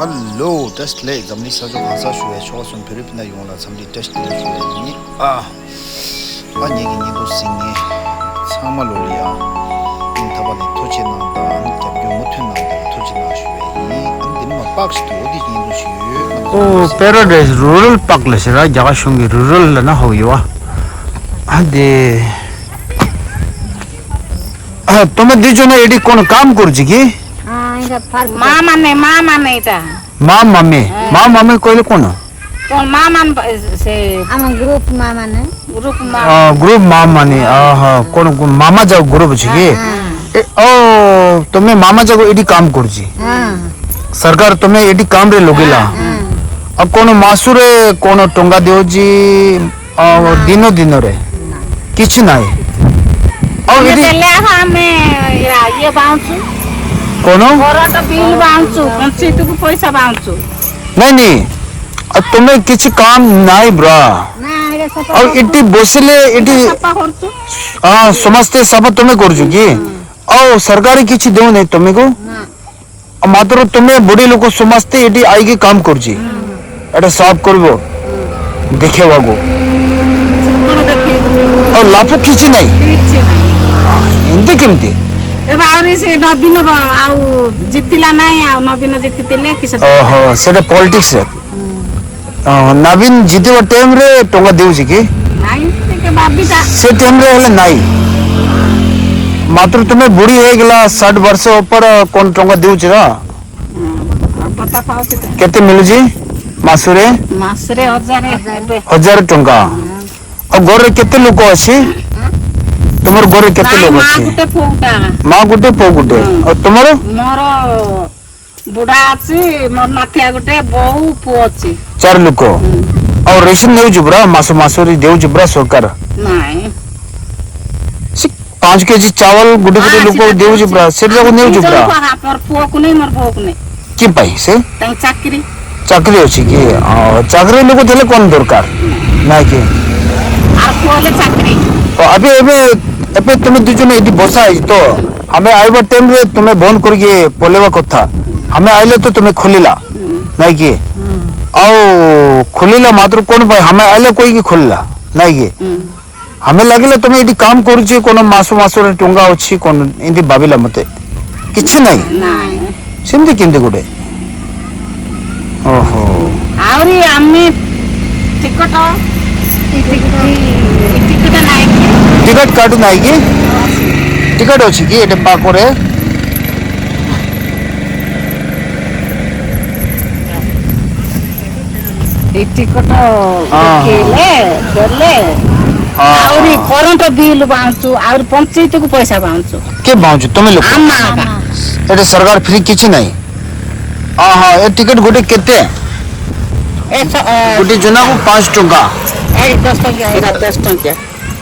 Hello, test leg. Zamni sa jo khasa shu hai chho sun phirip na yong la samdi test le shu hai ni ani gi ni do singe sama lo liya in thaba ni thoche na da an kyab yo muthen na da thoche na shu hai ni an dim ma park sto di ni do shu Oh, Paradise Rural Park la sira jaga shungi rural la na hoyo ade तुम्हें दीजो ना AD कौन काम करजी की मामा इटा माँ mummy कोई कौन कौन मामा से हम ग्रुप मामा ने कौन मामा जाओ ग्रुप छी की ओ तुम्हें मामा जाओ एडी काम करजी सरकार तुम्हें एडी काम रे लोगेला अब कौन मासुरे कौन टंगा देओ जी दिनो रे किछ नाही और ले हमें ये बाउंसु कोनो घरट बिल बाउंसु पंचायत को पैसा बाउंसु नहीं अब तुम्हें किछ काम नाही ब्रा और इटी बसले इटी सपा करछु समझते सब तुम्हें करजु की और सरकारी किछ दो नहीं तुम्हें को मात्र तुम्हें बड़े लोग समझते इटी आई के काम करजी एटा साफ करबो देखेवा गो और लाभ किछ नहीं हिंदी केमती ए बावरी से नवीन आउ जितिला नाही आउ नवीन जितिले किस ओहो सेटा पॉलिटिक्स रे नवीन जितवा टाइम रे टंगा देउछि की नाही के बाबीटा से टाइम रे हले नाही मात्र तुम्हें बुढ़ी हो गला 60 वर्ष ऊपर कोन टंगा देउछि रा पता पाउ केते मिलु जी मासुरे 1000 टंका और गोरे केते लोक अछि तुमर गोरे केते लोग अछि मां गुटे पो गुटे और तुमर मोर बुढ़ा अछि मोर नाथिया गुटे बहु पो अछि 4 लोक और रेशन नेउ जुबरा मासुरी देउ जुबरा सरकार नाही 5 केजी चावल गुटे लोक देउ जुबरा सेटा को नेउ जुबरा मोर पो को नहीं मोर पो को नहीं की पाई से तै चाकरी अछि की चाकरी लोक देले कोन दरकार ना की आ पोले चाकरी तो अबे तुम्हें दुजने इदी बसा है तो हमें आइबा टाइम रे तुम्हें बंद करके पोलेवा कथा हमें आइले तो तुम्हें खोलिला नहीं की आओ खोलिला मात्र कोन भाई हमें आइले कोई की खोलिला नहीं की हमें लागिला तुम्हें इदी काम करूची कोन मासु रे टंगा अछि कोन इदी बाबिला मते किछ नहीं सिंधी किंदी गुडे ओहो आउरी आम्मे टिकट नाही टिकट काटू नाही की टिकट अछि की एटे पाकोरे टिकट केले देले आउरी करंट बिल बांचू आउरी पंचायत को पैसा बांचू के बांचू तुमे लोग आमा एटे सरकार फ्री किछ नहीं ए टिकट गोटे केते गोटे जना को 5 टंका ए 10 टंका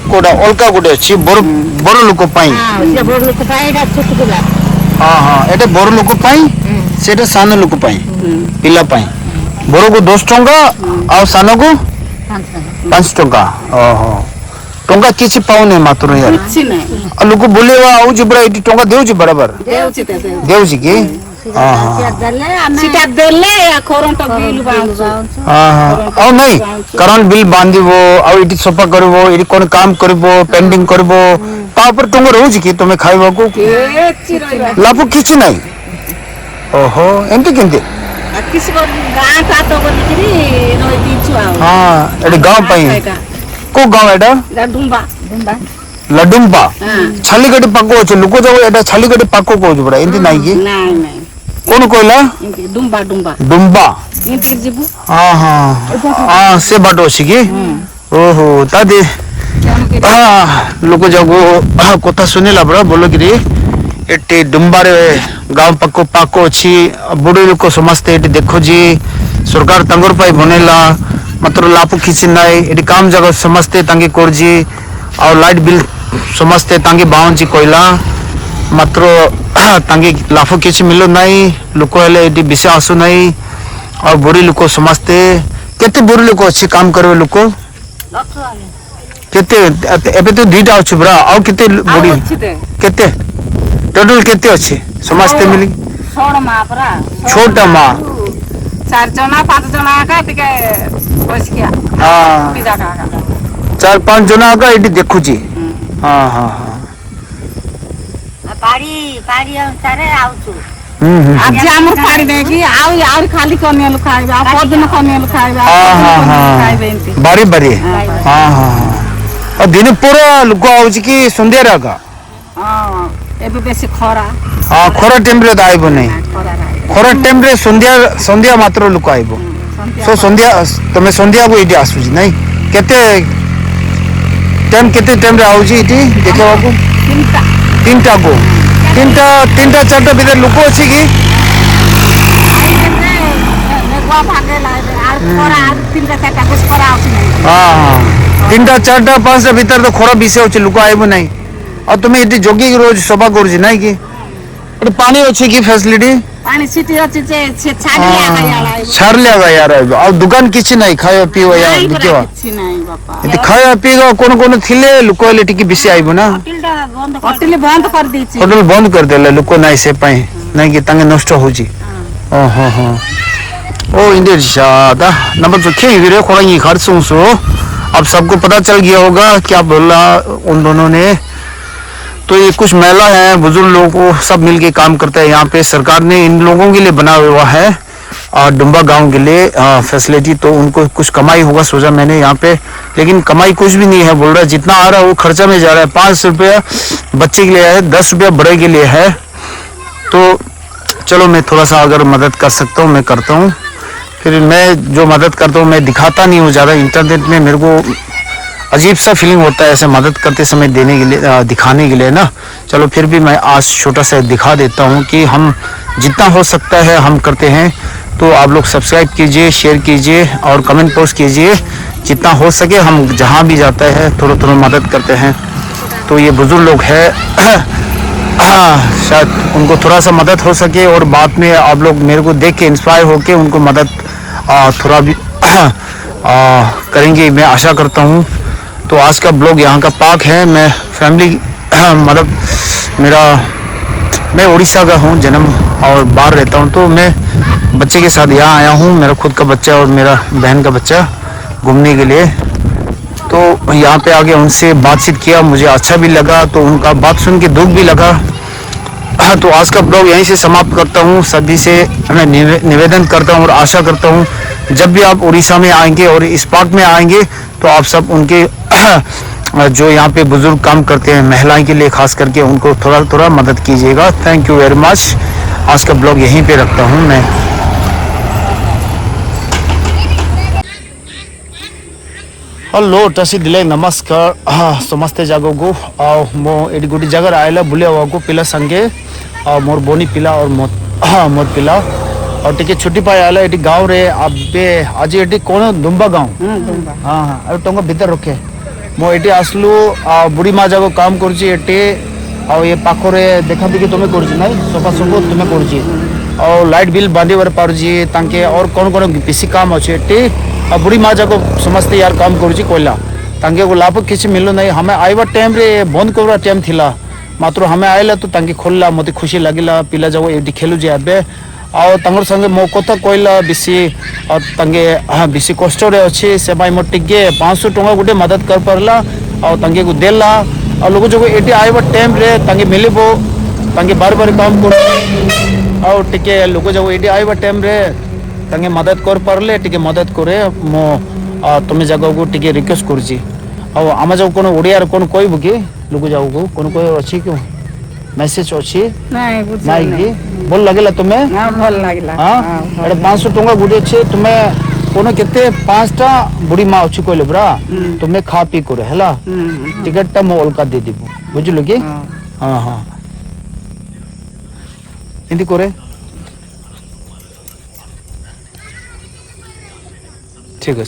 कोडा ओलका गोटे अछि बड़ लोक पाई से बड़ लोक पाई एटा छोट गुला एटे बड़ लोक पाई सेटा सान लोक पाई पिला पाई बड़ को 10 टंका आ सान को 5 टंका टंका किछि पाउने मात्र यार किछि नै लोक बोलेवा आउ जबरा एटी टंका देउछि बराबर देउछि की सीटा देले या करंट बिल बांचू और नहीं करंट बिल बांधिबो आ इटी सफा करबो इटी कोन काम करबो पेंडिंग करबो तापर टंगा रहउछि की तुमे खाइबा को लाभ किछ नहीं ओहो एंती केंती किसी को गां का तो बोलिकरी रहि दिछु आ एटी गांव पाई को गांव एटा लडुम्बा छालीगडी पाको अछि लुको जाव एटा छालीगडी पाको को जबरा एंती नाही की नहीं कौन कोइला डुम्बा इंतिर जिबु से बाटो अछि की ओहो तादे लोक जागो कथा सुनिला बड़ा बोलो गिरी एटे डुम्बा रे गांव पाको अछि बड़े लोक समझते एटे देखो जी सरकार तंगर पाई बनेला मात्र लाभ किछ नाही एटे काम जगह समझते तांगे करजी और लाइट बिल समझते तांगे बाउंजी कोइला मात्र तांगे लाभ किछ मिलो नाही लोक हेले एटी विषय आसु नाही और बुरी लोक समझते केते बुरी लोक अछि काम करबे लोक केते एबे तो दुईटा अछि ब्रा और केते बुरी केते टोटल केते अछि समझते मिली छोटा मां 4 जना 5 जना का टिके बसिया हाँ पिजा का 4-5 जना का ये देखो जी हाँ हाँ हाँ ପାଡ଼ି ପାଡ଼ି ଅନୁସାରେ ଆଉଛୁ ଆଜି ଆମର ପାଡ଼ି ଦେଇକି ଆଉ ଖାଲି କନିଆଲୁ ଖାଇବା ଆଉ ପରଦିନ କନିଆଲୁ ଖାଇବା हाँ हाँ ଖାଇବେ हाँ ଏମିତି बारी बारी हाँ हाँ हाँ और दिन पूरा लोक आउची कि संध्या रागा ହଁ ଏବେ ବେଶୀ ଖରା हाँ खरा टाइम रे तो आइबो नहीं ଖରା खरा टाइम रे संध्या मात्र लोक आइबो सो संध्या तमे संध्या को इडी आसुची नहीं केते टाइम रे आउची इडी देखो बाबू ତିନିଟା तीनटा चारटा भीतर लोक अछि कि ମେଘୁଆ ଭାଗେ ଲାଗେ ଆଉ ଖରା ଆଉ 3ଟା 4ଟା ବେଶୀ ଖରା ଆଉଛି ନାହିଁ हाँ हाँ 3टा 4टा 5टा भीतर तो खरा विषय अछि लोक आइबो नहीं और तुम्हें इडी जोगी रोज सभा करूची नहीं कि एटे पानी अछि कि फैसिलिटी ପାଣି ସିଟି ଅଛି ଯେ ସେ ଛାଡ଼ିଲେ ଖାଇଲା छाड़ लिया यार और दुकान किछि नहीं खाया पियो या देखियो କିଛି ନାହିଁ ବାପା इति खाया पियो कोन थिले लोक ले टिकी बिसी आइबो ना ହୋଟେଲଟା ବନ୍ଦ ହୋଟେଲ ବନ୍ଦ କରିଦେଇଛି होटल बंद कर देले लोक नहीं से पाए नहीं कि तंगे नष्ट होची ओ हो हो ओ इंदे शादा नंबर जो खे वीरे खोलंगी खरसुंसु अब सबको पता चल गया होगा क्या बोला उन दोनों ने तो ये कुछ महिला हैं बुजुर्ग लोगों को सब मिलके काम करते हैं यहाँ पे सरकार ने इन लोगों के लिए बना हुआ है और डुम्बा गांव के लिए फैसिलिटी तो उनको कुछ कमाई होगा सोचा मैंने यहाँ पे लेकिन कमाई कुछ भी नहीं है बोल रहा है जितना आ रहा है वो खर्चा में जा रहा है 5 रुपया बच्चे के लिए है 10 रुपया बड़े के लिए है तो चलो मैं थोड़ा सा अगर मदद कर सकता हूँ मैं करता हूँ फिर मैं जो मदद करता हूँ मैं दिखाता नहीं हूँ ज़्यादा इंटरनेट में मेरे को अजीब सा फीलिंग होता है ऐसे मदद करते समय देने के लिए दिखाने के लिए ना चलो फिर भी मैं आज छोटा सा दिखा देता हूँ कि हम जितना हो सकता है हम करते हैं तो आप लोग सब्सक्राइब कीजिए शेयर कीजिए और कमेंट पोस्ट कीजिए जितना हो सके हम जहाँ भी जाता है थोड़ा मदद करते हैं तो ये बुजुर्ग लोग है शायद उनको थोड़ा सा मदद हो सके और बाद में आप लोग मेरे को देख के इंस्पायर होके उनको मदद थोड़ा भी करेंगे मैं आशा करता हूँ तो आज का ब्लॉग यहाँ का पार्क है मैं फैमिली मतलब मैं उड़ीसा का हूँ जन्म और बाहर रहता हूँ तो मैं बच्चे के साथ यहाँ आया हूँ मेरा खुद का बच्चा और मेरा बहन का बच्चा घूमने के लिए तो यहाँ पे आके उनसे बातचीत किया मुझे अच्छा भी लगा तो उनका बात सुन के दुख भी लगा तो आज का ब्लॉग यहीं से समाप्त करता हूँ सभी से मैं निवेदन करता हूँ और आशा करता हूँ जब भी आप उड़ीसा में आएंगे और इस पार्क में आएंगे तो आप सब उनके जो यहाँ पे बुजुर्ग काम करते हैं महिलाएं के लिए खास करके उनको थोड़ा मदद कीजिएगा थैंक यू वेरी मच आज का ब्लॉग यहीं पे रखता हूँ मैं हेलो टसी दिले नमस्कार समस्ते जागो को मो एडी गोटी जगह आइला बुलिया को पिला संगे मोर बोनी पिला और मोर पिला और टिके छुट्टी पाए आइला एडी गांव रे अबे आज एडी कोन दुम्बा गांव हां हां अरे टंगा भीतर रखे मो एटी आसलु बुढ़ी माँ जागो काम करची एटी और ये पाखरे देखा देखी तुम्हें करची नहीं सफा सब तुम्हें करची और लाइट बिल बांधी बर पारजी तांके और कौन बेसी काम अच्छे एटी बुढ़ी माँ जाको समस्ते यार काम करुची कोइला तांके को लाभ किसी मिलो नहीं हमें आइबा टाइम रे बंद करवा टाइम थिला मात्र हमें आइला तो तांके खोलला मते खुशी लागिला पिला जाको एटी खेलु जे आबे और तंगर संगे मो कथा कोइला बेसी और तांगे बेसी कष्ट रे अछि से भाई मो टिके 500 टका गुटे मदद कर परला और तांगे को देला और लोग जो एटी आइबा टाइम रे तांगे मिलिबो तांगे बार-बार काम कर और टिके लोग जो एटी आइबा टाइम रे तांगे मदद कर परले टिके मदद करे मो तुम जगह को टिके रिक्वेस्ट करची और आम जो कोन ओडिया रे कोन कहबो कि लोग जाओ को कोन कोई अछि क्यों मैसेज अछि नहीं बुझ नाही कि बोल लागला तुम्हें हां भल लागला हां एटा 500 टका गुडे छे तुम्हें कोनो केते 5टा बुढ़ी माँ अछि कहले बरा तुम्हें खा पी करे हला टिकट टा मो अलका दे दिबो बुझलो कि हां हां इंदी करे ठीक है।